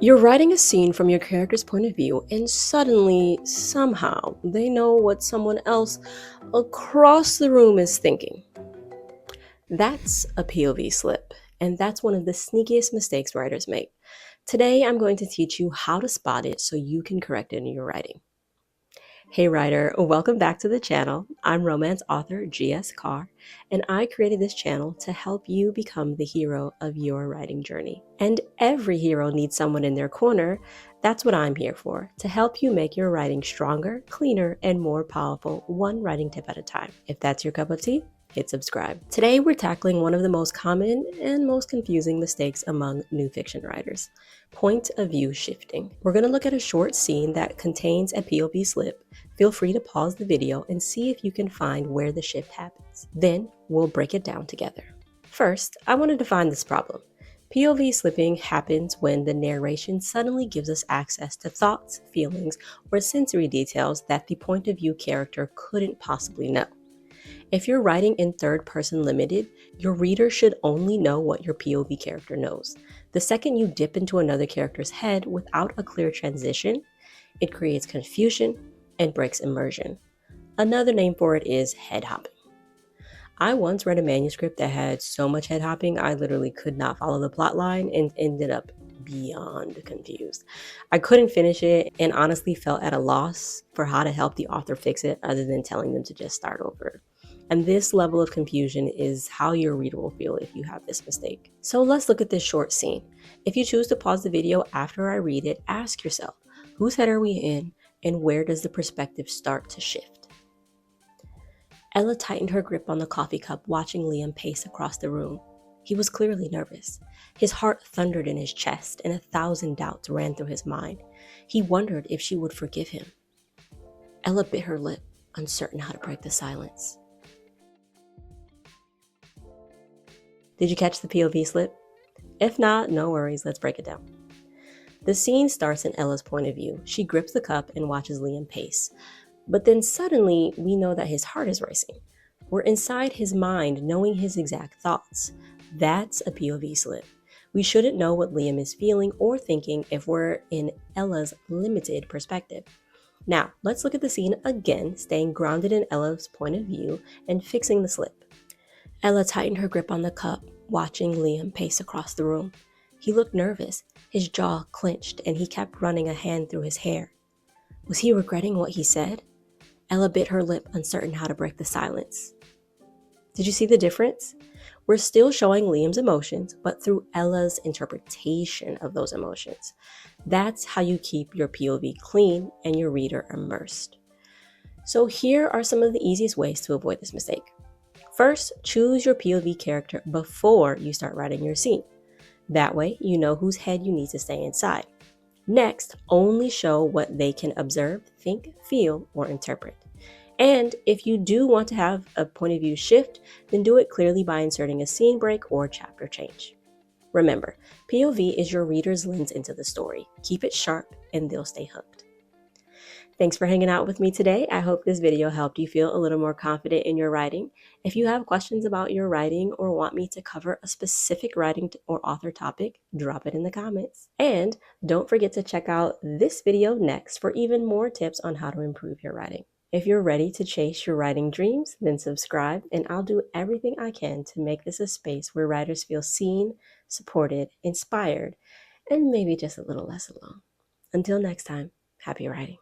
You're writing a scene from your character's point of view, and suddenly, somehow, they know what someone else across the room is thinking. That's a POV slip, and that's one of the sneakiest mistakes writers make. Today, I'm going to teach you how to spot it so you can correct it in your writing. Hey writer, welcome back to the channel. I'm romance author GS Carr, and I created this channel to help you become the hero of your writing journey. And every hero needs someone in their corner. That's what I'm here for, to help you make your writing stronger, cleaner, and more powerful, one writing tip at a time. If that's your cup of tea, hit subscribe. Today we're tackling one of the most common and most confusing mistakes among new fiction writers: point of view shifting. We're going to look at a short scene that contains a POV slip. Feel free to pause the video and see if you can find where the shift happens. Then we'll break it down together. First, I want to define this problem. POV slipping happens when the narration suddenly gives us access to thoughts, feelings, or sensory details that the point of view character couldn't possibly know. If you're writing in third person limited, your reader should only know what your POV character knows. The second you dip into another character's head without a clear transition, it creates confusion and breaks immersion. Another name for it is head hopping. I once read a manuscript that had so much head hopping, I literally could not follow the plot line and ended up beyond confused. I couldn't finish it and honestly felt at a loss for how to help the author fix it other than telling them to just start over. And this level of confusion is how your reader will feel if you have this mistake. So let's look at this short scene. If you choose to pause the video after I read it, ask yourself, whose head are we in and where does the perspective start to shift? Ella tightened her grip on the coffee cup, watching Liam pace across the room. He was clearly nervous. His heart thundered in his chest, and 1,000 doubts ran through his mind. He wondered if she would forgive him. Ella bit her lip, uncertain how to break the silence. Did you catch the POV slip? If not, no worries, let's break it down. The scene starts in Ella's point of view. She grips the cup and watches Liam pace. But then suddenly, we know that his heart is racing. We're inside his mind, knowing his exact thoughts. That's a POV slip. We shouldn't know what Liam is feeling or thinking if we're in Ella's limited perspective. Now, let's look at the scene again, staying grounded in Ella's point of view and fixing the slip. Ella tightened her grip on the cup, watching Liam pace across the room. He looked nervous, his jaw clenched, and he kept running a hand through his hair. Was he regretting what he said? Ella bit her lip, uncertain how to break the silence. Did you see the difference? We're still showing Liam's emotions, but through Ella's interpretation of those emotions. That's how you keep your POV clean and your reader immersed. So here are some of the easiest ways to avoid this mistake. First, choose your POV character before you start writing your scene. That way, you know whose head you need to stay inside. Next, only show what they can observe, think, feel, or interpret. And if you do want to have a point of view shift, then do it clearly by inserting a scene break or chapter change. Remember, POV is your reader's lens into the story. Keep it sharp and they'll stay hooked. Thanks for hanging out with me today. I hope this video helped you feel a little more confident in your writing. If you have questions about your writing or want me to cover a specific writing or author topic, drop it in the comments. And don't forget to check out this video next for even more tips on how to improve your writing. If you're ready to chase your writing dreams, then subscribe and I'll do everything I can to make this a space where writers feel seen, supported, inspired, and maybe just a little less alone. Until next time, happy writing.